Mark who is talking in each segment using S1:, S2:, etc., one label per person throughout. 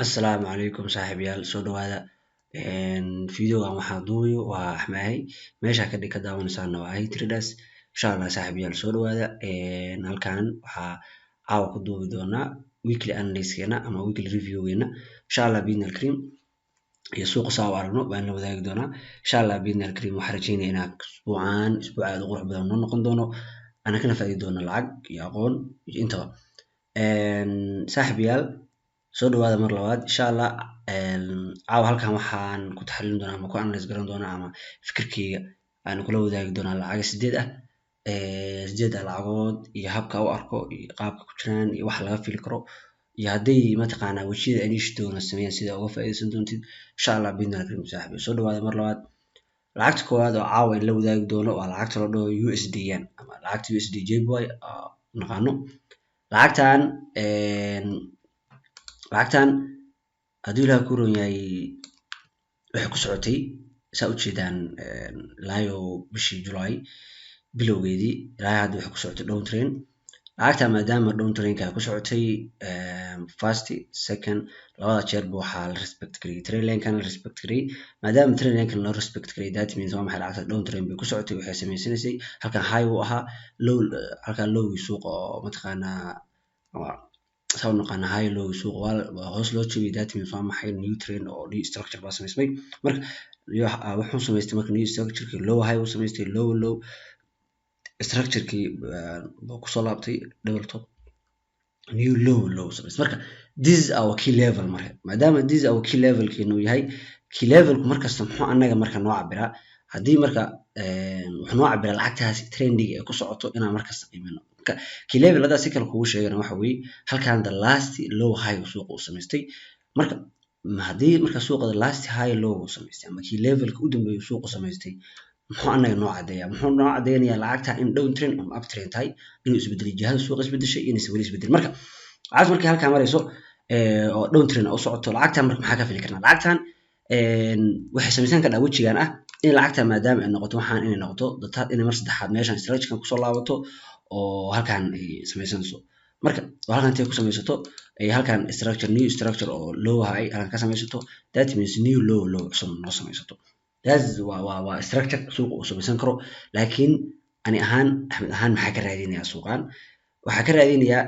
S1: Assalaamu calaykum saaxiibayaal soo dhawaada videogan waxaa duubayo waa Axmaahay meesha ka daawanaysaana waa Hay Traders insha Allah saaxiibayaal soo dhawaada halkan waxaa caawa ku duubi doonaa weekly analysis-keena ama weekly review-geena insha Allah biidnil kariim iyo suuqa saa u aragno baan la wadaagi doonaa insha Allah biidnil kariim waxaan rajeynayaa inaan isbuuc aad u qurux badan noo noqon doono ana kana faa'iidi doono lacag iyo aqoon iyo intaba saaxiibayaal soo dhawaada mar labaad insha Allah caawa halkan waxaan ku taxliilin doonaa ama ku analyze garan doonaa ama fikirkeyga aan kula wadaagi doonaa lacag 8 ah 8 lacagood iyo habka u arko iyo qaabka ku jiraan iyo wax laga fili karo iyo haday mataqaanaa wajiyada ay doona sameeyaan sida uga faa'iideysan doontid insha Allah biidnil kariim saaxiib soo dhawaada mar labaad lacagta koowaad oo caawa in la wadaagi doono waa lacagta la dhaho USD yen ama lacagta USD JPY naqaano lacagtan hadii la ku roon yahay waxay ku socotay saa u jeedaan laayo bishii July bilowgeedii ilaa hadda waxay ku socotay down trend lacagta maadaama down trend-ka ku socotay first second labada jeer buu waxaa la respect gareeyay trend line-kan la respect gareeyay maadaama trend line-kan la respect gareeyay that means waa maxay lacagta down trend bay ku socotay waxay sameysanaysay halkan high uu ahaa low halkan low suuqa oo mataqaanaa soo naqana high low suuq waa hoos loo jeeday that means waa maxay new trend oo new structure baa sameysmay marka wuxuu sameystay marka new structure low high uu sameystay low structure-kii ku soo laabtay double top new low sameystay marka this is our key level marka maadaama this is our key level kiinu yahay key level ku markasta muxuu anaga marka noo cabiraa hadii marka wuxuu noo cabiraa lacagtaas trendiga ay ku socoto inaan markasta qiimino key level hada si kale kugu sheegana waxa weey halkan the last low high suuqa uu sameystay marka hadii marka suuqa the last high low uu sameystay ama key level ka u dambeeyay suuqa sameystay muxuu anaga noo cadeeyaa muxuu noo cadeeyaa lacagta in down trend ama up trend tahay inuu isbedel jihada suuqa isbedeshay inay wali isbedel marka lacag markii halkan marayso oo down trend u socoto lacagtan marka maxaa ka fili karnaa lacagtan waxay sameysan kartaa wajigan ah in lacagta maadaama ay noqoto waxaan inay noqoto dad inay mar saddexaad meeshan strategy-kan ku soo laabato oo halkan ay sameysanayso marka halkan intay ku sameysato ay halkan new structure oo low high halkan ka sameysato that means new low cusub noo sameysato that's waa structure suuqa uu sameysan karo laakiin ani ahaan Axmed ahaan maxaa ka raadinayaa suuqan waxaa ka raadinayaa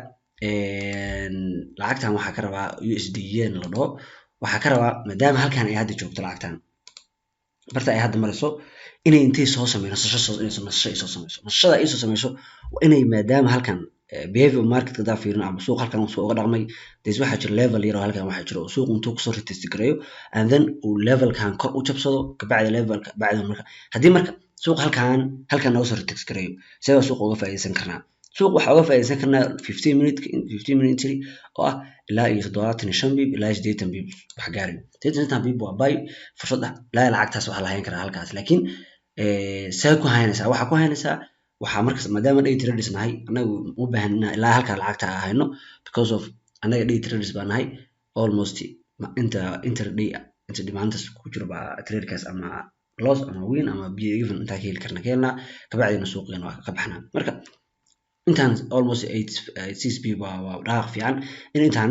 S1: lacagtan waxaa ka rabaa USD yen la dhaho waxaa ka rabaa maadaama halkan ay hadda joogto lacagtan barta ay hadda marayso inay intay soo sameyso nasashada ay soo sameyso waa inay maadaama halkan behavior market da fiirno ama suuq halkan uu uga dhaqmay this waxa jira level yar oo halkan waxa jira oo suuq intuu ku soo retest gareeyo and then uu level kan kor u jabsado ka bacdi level ka bacdi marka hadii marka suuq halkan noo soo retest gareeyo sidoo suuq uga faa'iideysan karnaa suuq waxa uga faa'iideysan karnaa 15 minute entry oo ah ilaa iyo 75 bib ilaa 80 bib wax gaarin 80 bib waa buy fursada lacagtaas waxa la hayn karaa halkaas laakiin saa ku haynaysaa waxa ku haynaysaa waxa markaas maadaama day traders nahay anagu u baahanaa ilaa halka lacagta hayno because of anaga day traders baa nahay almost intraday inta dhimaantas ku jiro ba traderkaas ama loss ama win ama even inta ka heli karna keena ka bacdina suuqeena waa ka baxnaa marka intaan almost 6 bib waa dhaaq fiican in intaan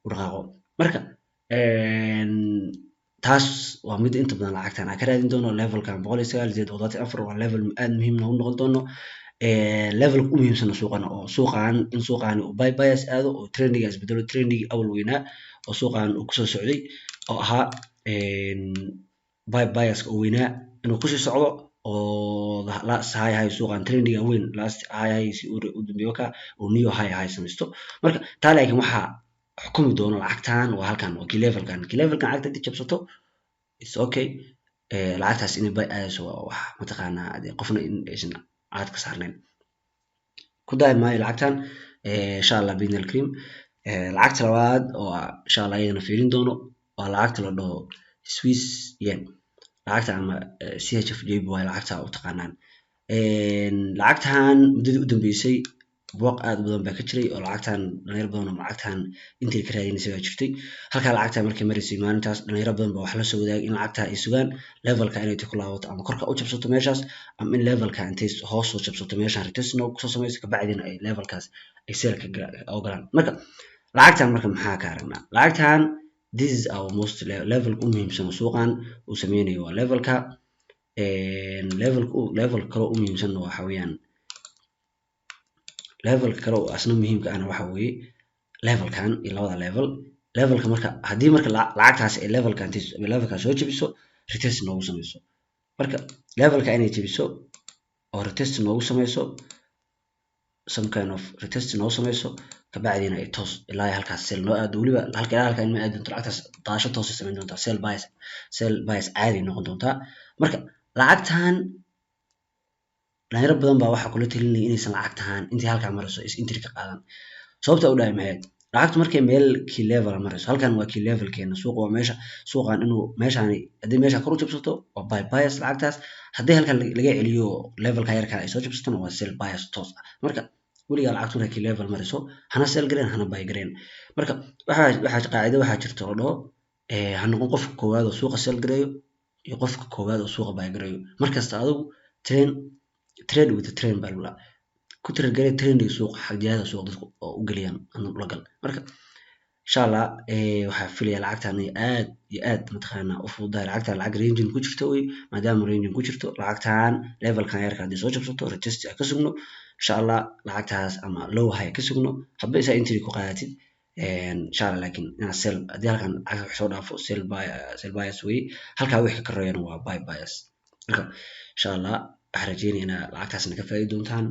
S1: u dhaqaaqo marka taas waa mid inta badan lacagtan aan ka raadin doono levelkan 194 waa level aad muhiim ah u noqon doono level u muhiimsan suuqana oo in suuqani uu buy bias aado oo trendiga isbedelo trendigi awal weynaa oo suuqan uu ku soo socday oo ahaa buy bias oo weynaa inuu ku soo socdo oo last high suuqan trendiga weyn last high si u dambeeyo ka oo new high sameysto marka taa laakiin waxa xukumi doono lacagtan waa halkan oo key levelkan lacagta dib jabsato it's okay lacagtaas inay buy ayso wax mataqaanaa qofna in aysan aad ka saarnayn ku daay maayo lacagtan insha Allah biidnil kariim lacagta labaad oo insha Allah ayadana fiirin doono waa lacagta la dhaho Swiss yen lacagta ama CHF-JPY lacagta u taqaanaan lacagtan muddadii u dambeysay booq aad badan baa ka jiray oo lacagtan dhalinyaro badan oo lacagtan intii ka raadinaysa baa jirtay halka lacagta markay marisay maalintaas dhalinyaro badan baa wax la soo wadaagay in lacagta ay sugaan levelka inay ku laabato ama korka u jabsato meeshaas ama in levelka intay hoos soo jabsato meeshan retest no ku soo sameyso ka bacdina ay levelkaas ay sell ka ogolaan marka lacagtan marka maxaa ka aragnaa lacagtan this is our most level muhiimsan suuqan uu sameynayo waa levelka level kale u muhiimsan waxa weeyaan level kale oo asna muhiimka ana waxa weeye levelkan iyo labada levelka marka hadii marka lacagtaas ay levelka soo jabiso retest noogu sameyso marka levelka inay jabiso oo retest noogu sameyso some kind of retest noogu sameyso kabacdina ay toos ilaa halkaas sell noo aado waliba halka ma aado lacagtaas daasho toos sameyn doonta sell buys caadi noqon doonta marka lacagtan dhalinyaro badan baa waxa kula talinaya inaysan lacagtan intii halka marayso is entry ka qaadan sababta u dhahay maxay lacagtu markay meel key level marayso halkan waa key level keena suuq waa meesha suuqan inuu meeshaani hadii meesha kor u jabsato waa buy bias lacagtaas hadii halkan laga celiyo levelka yarka ay soo jabsato waa sell bias toos marka waliga lacagtu markay key level marayso hana sell gareen hana buy gareen marka waxa qaacido waxa jirto oo dhaho ha noqon qof koowaad oo suuqa sell gareeyo iyo qofka koowaad oo suuqa buy gareeyo markasta adigu trade with the trend baa ku tirgalay trendiga suuqa xaggeeda suuqa dadku oo u galiyaan aan la gal marka insha Allah waxa filaya lacagtan aad iyo aad mataqaana u fududahay lacagtan lacag range ku jirto way maadaama range ku jirto lacagtan levelkan yarka hadii soo jabsato retest ka sugno insha Allah lacagtaas ama low high ka sugno hadba isa entry ku qaadatid insha Allah laakiin ina sell hadii halkan lacag wax soo dhaafo sell bias way halka wixii ka koreeyana waa buy bias marka insha Allah waxaan rajeynayaa lacagtaasna ka faa'iido doontaan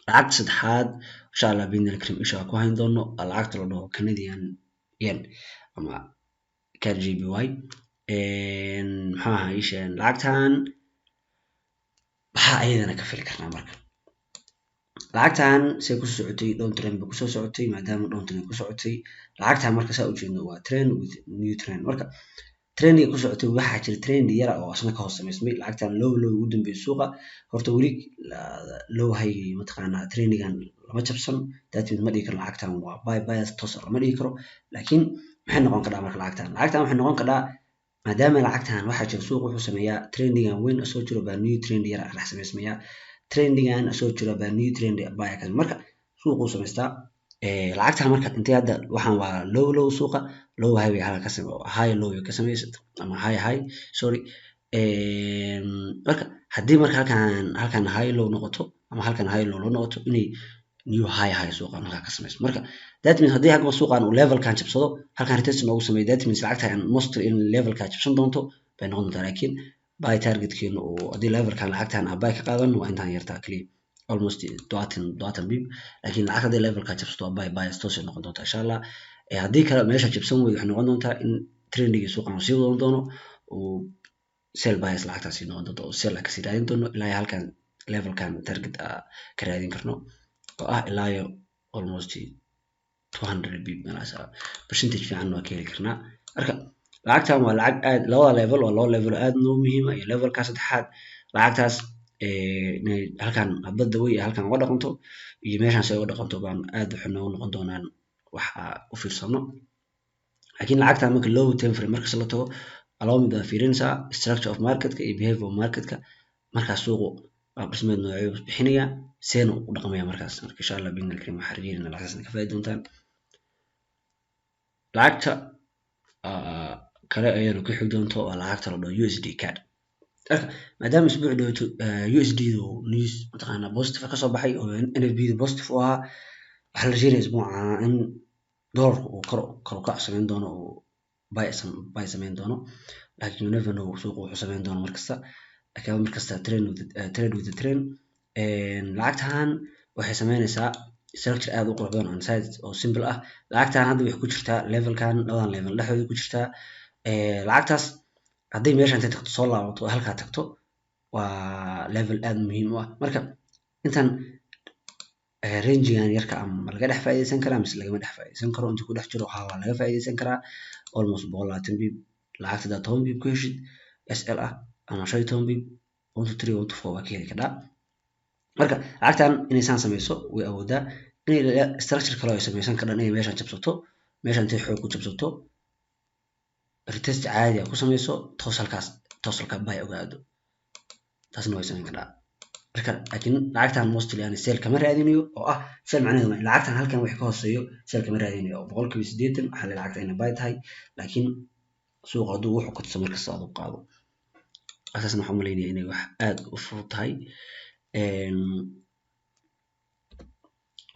S1: lacag saddexaad insha Allah bidna karim isha ku hayn doono lacagta la dhaho Canadian yen ama KGBY maxaa haysheen lacagtan waxa ayadana ka fili karnaa marka lacagtan say ku socotay down trend ku soo socotay maadaama down trend ku socotay lacagtan marka saa u jeedno waa trend with new trend marka trendiga ku socotay waxa jira trend yar oo asna ka hooseysmay lacagtan low ugu dambeeyay suuqa horta wali low high mataqaana trendigan lama jabsan dadwid ma dhigi karo lacagtan waa buy bias toos lama dhigi karo laakiin maxay noqon karaa marka lacagtan waxay noqon karaa maadaama lacagtan waxa jira suuq wuxuu sameeyaa trendigan weyn soo jiro baa new trend yar ah sameysmaya trendigan soo jiro baa new trend buy kan marka suuqu sameystaa lacagtan marka intii hadda waxaan waa low suuqa low high way halka kasoo high low ka sameeyay ama high sorry marka hadii marka halkan high low noqoto ama halkan high low noqoto inay new high suuqan halka ka sameeyay marka that means hadii halka suuqan uu level kan jabsado halkan retest noogu sameeyay that means lacagtan most in level ka jabsan doonto bay noqon doontaa laakiin buy target keenu oo hadii level kan lacagtan buy ka qaadan waa intaan yartaa kaliya almost 20 bib laakiin lacagta level ka jabsato buy bias toos noqon doonta insha Allah hadii kale meesha jabsan way wax noqon doontaa in trendiga suuqan sii wadan doono oo sell bias lacagtaas noqon doonto oo sell ka sii raadin doono ilaa halkan level kan target ka raadin karno oo ah ilaa almost 200 bib meelaas percentage fiican waa ka heli karnaa marka lacagtan waa lacag aad labada level aad noo muhiim ah level ka saddexaad lacagtaas halkan badda way halkan uga dhaqanto iyo meeshan say uga dhaqanto baan aad u xunoo noqon doonaan waxa u fiirsano laakiin lacagtan marka low time frame marka la tago allow fiirinsa structure of market iyo behavior of market marka suuqu dhismeed noocyo bixinaya seen u dhaqmaya markaas marka insha Allah bidna karim waxa rajeenayna lacagtaasna ka faa'iido doontaan lacagta kale ayaynu ku xig doonto waa lacagta la dhaho USD CAD maadaama isbuuc dhawto USD news mataqaana positive ka soo baxay oo NFB positive waa waxa la jeeray isbuuca in dollarku uu kor ka sameyn doono oo buy sameyn doono laakiin you never know suuqu wuxuu sameyn doono markasta trade with the trend lacagtan waxay sameynaysaa structure aad u qurux badan on side oo simple ah lacagtan hadda waxay ku jirtaa levelkan labadan level dhexdooda ku jirtaa lacagtaas hadii meeshan inta tagto soo laabato halka tagto waa level aad muhiim u ah marka intan range-gan yarka ama laga dhex faa'iideysan karaa mise laga dhex faa'iideysan karo inta ku dhex jiro waxa laga faa'iideysan karaa almost 120 bib lacagta 10 bib ku heshid SL ah ama 15 bib 123 124 waa keenay kada marka lacagtan inay san sameyso way awoodaa inay structure kale ay sameysan karaan inay meeshan jabsato meeshan intay xoog ku jabsato retest caadi ah ku sameyso toosalka buy ogaado taasna way sameyn kartaa marka laakiin lacagtan mostly aan sell kama raadinayo oo ah sell macnaheedu lacagtan halkan wax ka hooseeyo sell kama raadinayo oo 80% waxa la lacagta inay buy tahay laakiin suuqa haduu wuxuu ku tusamo markasta aad u qaado asaasna waxaan maleynayaa inay wax aad u fudud tahay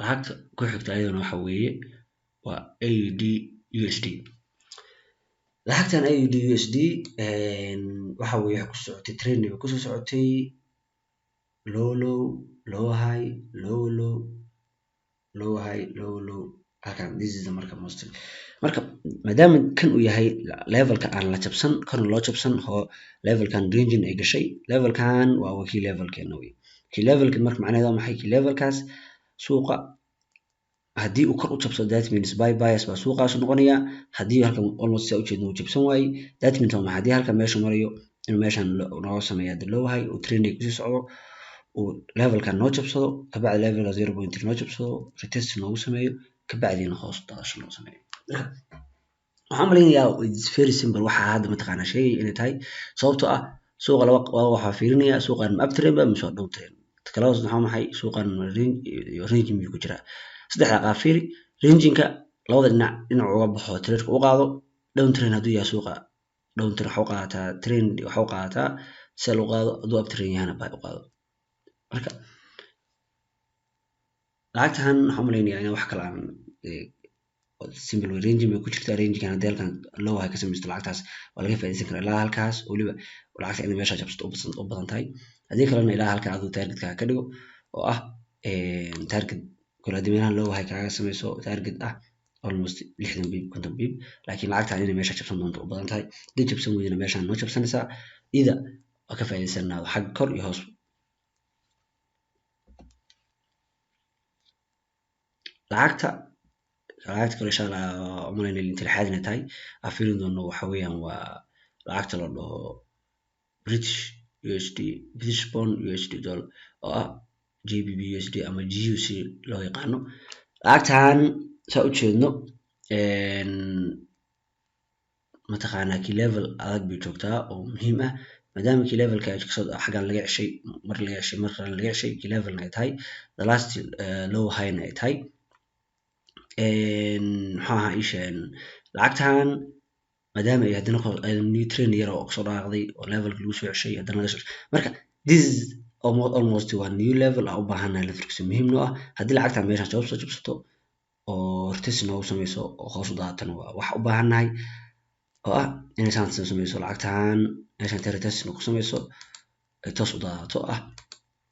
S1: lacagta ku xigta ayadana waxa weeye waa AUD USD lacagtan AUD USD waxa weeye ku socotay trend ku soo socotay low high low high low halkan this is the marka mostly marka maadaama kan uu yahay levelka aan la jabsan kan loo jabsan oo levelkan range ay gashay levelkan waa key levelkeena way key levelka marka macnaheedu waa maxay key levelkaas suuqa haddii uu kor u jabsado that means buy bias baa suuqaas noqonaya haddii halkan almost saa u jeedno uu jabsan waaye that means waa haddii halkan meesha marayo inuu meeshan noo sameeyaa the low high oo trend ay kusii socdo uu levelkan noo jabsado kabacdi levelka 0.3 noo jabsado retest noogu sameeyo kabacdina hoos daasho noo sameeyo waxaan maleynayaa it's very simple waxa hadda mataqaanaa sheegay inay tahay sababtoo ah suuqa laba waxaa fiirinaya suuqan ma uptrend ba mise down trend kalaas waxa maxay suuqan range miyuu ku jiraa saddexda qaab fiiri ranging-ka labada dhinac uga baxo trade-ka u qaado down trend hadduu yahay suuqa down trend waxa u qaadataa trend waxa u qaadataa sell u qaado hadduu uptrend yahana buy u qaado marka lacagtan waxaan maleynayaa in wax kale aan simple way range ma ku jirtaa range-kan haddii halkan low high ka samaysto lacagtaas waa laga faa'iideysan karaa ilaa halkaas weliba lacagta inay meesha jabsato u badan tahay haddii kalena ilaa halkan aduu targetka ka dhigo oo ah target kala duwanaan low high kaaga samayso target ah almost 60 bib 50 bib laakiin lacagta inay meesha jabsan doonto u badan tahay hadii jabsan weydina meeshaan noo jabsanaysaa ida waa ka faa'iideysanaa xag kor iyo hoos lacagta kale insha Allah umalayna inta xadina tahay afirin doono waxa weeyaan waa lacagta la dhaho British USD British pound USD dollar oo ah GBP USD ama GUC loo yaqaano lacagtan saa u jeedno mataqaanaa key level adag bay joogtaa oo muhiim ah maadaama key levelka ay kasoo xagan laga ceshay mar laga ceshay key level ay tahay the last low high ay tahay maxaa isheen lacagtan maadaama ay hadana new trend yar oo soo dhaaqday oo levelka lagu soo ceshay hadana marka this is almost one new level u baahanaa la firkiso muhiim noo ah haddii lacagtan meeshan soo jabsato oo retest noo samayso oo hoos u daatan wax u baahannahay oo ah inay saan samayso lacagtan meeshan retest noo samayso ay toos u daato ah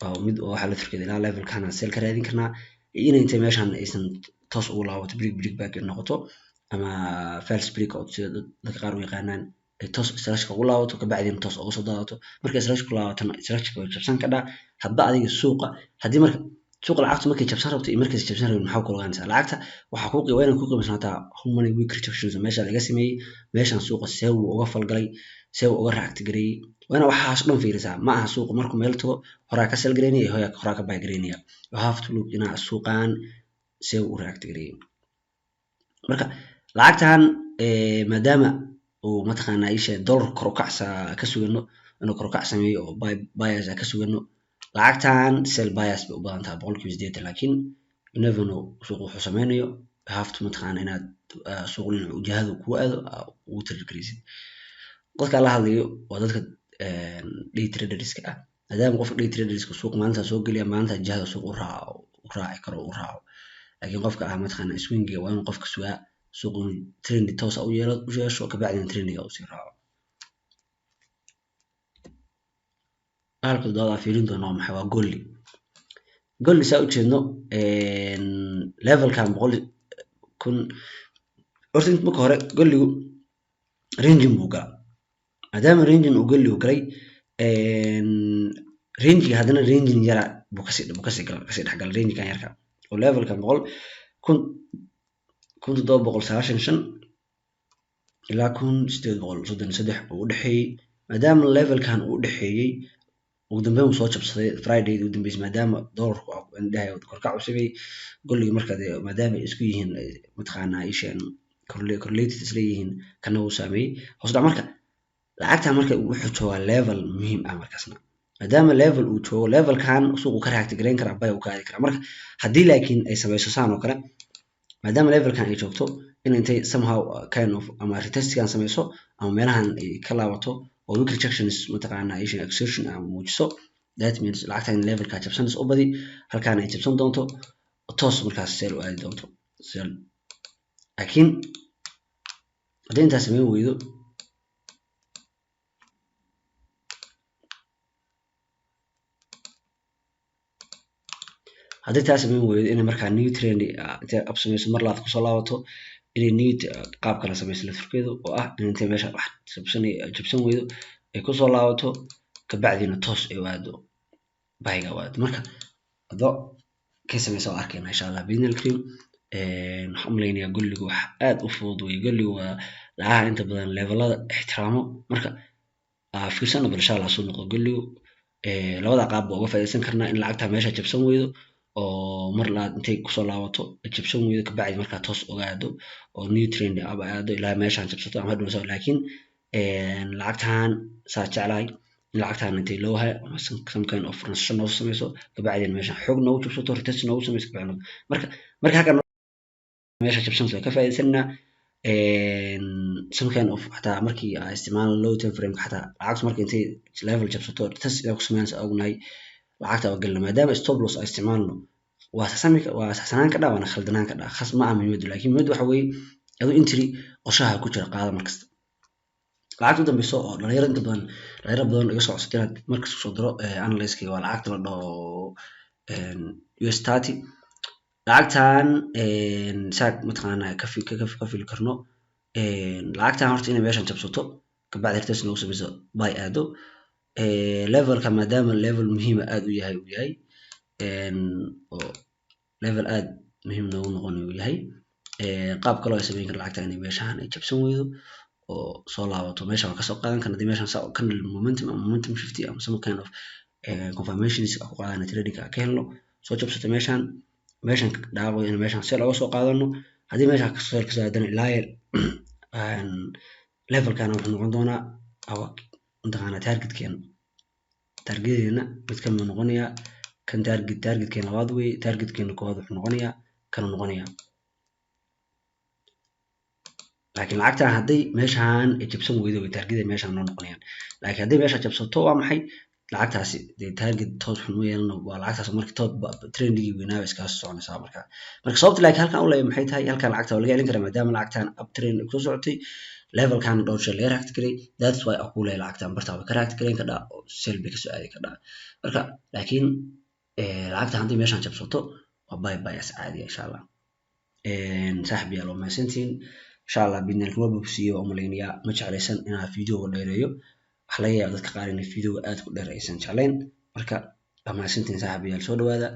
S1: oo mid waxa la firkiyo ilaa levelkan aan sell ka raadin karnaa inay intay meeshan aysan toos ugu laabato break back noqoto ama false breakout sida dadka qaar u yaqaanaan ay toos slash ugu laabato kabacdina toos uga soo daadato marka slash ku laabatana slash ka jabsan ka dhaa hadba adiga suuqa hadii marka suuqa lacagtu markay jabsan rabto iyo markay jabsan rabto maxaa ku ogaanaysaa lacagta waxa ku qiimeeyaan ku qiimeysanataa how many week rejections meesha laga sameeyay meeshan suuqa see uu uga falgalay see uu uga raacti gareeyay waana waxaas dhan fiirisaa ma aha suuqa markuu meel tago horaa ka sell gareynaya horaa ka buy gareynaya you have to look ina suuqan see uu raacti gareeyay marka lacagtan maadaama uu mataqaanaa isha dollar kor u kacsa ka sugano inuu kor u kac sameeyo oo bias ka sugano lacagtan sell bias bay u badan tahay 80% laakiin you never know suuqu wuxuu sameynayo you have to mataqaanaa inaad suuqin wajahada ku aado ugu targeted dadka la hadlayo waa dadka day traders ah maadaama qofka day traders suuq maanta soo geliya maanta jahada suuq u raaci karo u raaco laakiin qofka ah mataqaanaa swingiga waa in qofka sugaa suuq trend toos u yeesho kabacdina trendiga uu sii raaco halka dooda fiirin doono maxay waa golli saa u jeedno levelkan 100,000 horta inta marka hore golligu ranging buu galaa maadaama ranging uu golligu galay ranging haddana ranging yara buu kasii dhexgal ranging-kan yarka oo levelkan 1,795 ilaa 1,833 uu u dhaxeeyay maadaama levelkan uu u dhaxeeyay ugu dambeyn uu soo jabsaday Friday ugu dambeysay maadaama dollarku indhahay korkac u sameeyay golliga marka maadaama ay isku yihiin mataqaanaa isheen correlated isla yihiin kana uu sameeyay hoos dhac marka lacagta marka wuxuu joogaa level muhiim ah markaasna maadaama level uu joogo levelkan suuqu ka react gareyn karaa bay uu ka aadi karaa marka haddii laakiin ay samayso saan oo kale maadaama levelkan ay joogto in intay somehow kind of ama retestkan samayso ama meelahan ay ka laabato oo weak rejections mataqaana asian exertion ama muujiso that means lacagtan levelka jabsanaysa u badi halkaan ay jabsan doonto toos markaas sell u aadi doonto sell laakiin haddii intaas samayn weydo haddii taas samayn weydo inay markaa new trend intay up samayso mar labaad kusoo laabato inay new qaab kala samayso lafirkeedu oo ah in intay meesha wax jabsan weydo ay kusoo laabato kabacdina toos ay u aado bayga u aado marka ado kay samaysa oo arkayna insha allah bidnil cream waxaan umaleynaya golligu wax aad u fudud wey golligu waa lacagaha inta badan levelada ixtiraamo marka fiirsana bal insha allah soo noqdo golligu labada qaab baa uga faa'iidaysan karnaa in lacagta meesha jabsan weydo oo mar labaad intay kusoo laabato jabsan weydo kabacdi markaa toos uga aado oo new trend aba aado ilaa meeshaan jabsato ama hadhow laakiin lacagtan saa jeclahay in lacagtan intay loo hayo ama some kind of transaction noogu samayso kabacdina meeshaan xoog noogu jabsato retest noogu samayso kabacdi marka halkan meesha jabsanayso ka faa'iidaysanaa some kind of xataa markii aan isticmaalo low time frame xataa lacagtu markii intay level jabsato retest inay ku sameynayso ognahay lacagta waa galna maadaama stop loss ay isticmaalno waa saxsanaan ka dhaa waana khaldanaan ka dhaa khas ma aha muhiimadu laakiin muhiimadu waxa weeye aduu intiri qorshaha ku jira qaada markasta lacagta u dambeyso oo dhalinyaro badan iga soo codsatay inaad markasta kusoo diro analyskayga waa lacagta la dhaho US30 lacagtan saag mataqaanaa ka fili karno lacagtan horta inay meeshan jabsato kabacdi retest noogu samayso bay aado levelka maadaama level muhiima aad u yahay uu yahay oo level aad muhiim noogu noqon uu yahay qaab kaloo ay samayn kara lacagta inay meeshaan ay jabsan weydo oo soo laabato meesha waa kasoo qaadan karna hadii meeshaan kan momentum shifty ama some kind of confirmations ku qaadana trading ka helno soo jabsato meeshaan dhaawo in meeshaan sell uga soo qaadano haddii meeshaan kasoo aadana ilaa levelkan wuxuu noqon doonaa mataqaana targetkeena mid ka mid noqonaya kan targetkeena labaad wey targetkeena koowaad wuxuu noqonayaa kana noqonaya laakiin lacagtan hadday meeshaan ay jabsan weydo way targeted meeshaan noo noqonayaan laakiin hadday meesha jabsato waa maxay lacagtaasi dee target toos xun u yeelano waa lacagtaas markii tood trendingii weynaa iskaga soconaysaa marka sababta laakiin halkan u leeyahay maxay tahay halkan lacagta waa laga celin karaa maadaama lacagtan up trend ku socotay levelkan dhowr jeer laga react garay that's why aku leeyahay lacagtan bartaa way ka react gareyn kadhaa oo sell bay kasoo aadi kadhaa marka laakiin lacagtan haddii meeshaan jabsato waa buy as caadiya insha allah saaxib yaal waa mahadsantihiin insha allah bidnil kuma bogsiiyo waa umalaynayaa ma jeclaysan inaan videoga dheereeyo waxa laga yaabaa dadka qaar inay videoga aad ku dheer aysan jeclayn marka waa mahadsantihiin saaxib yaal soo dhawaada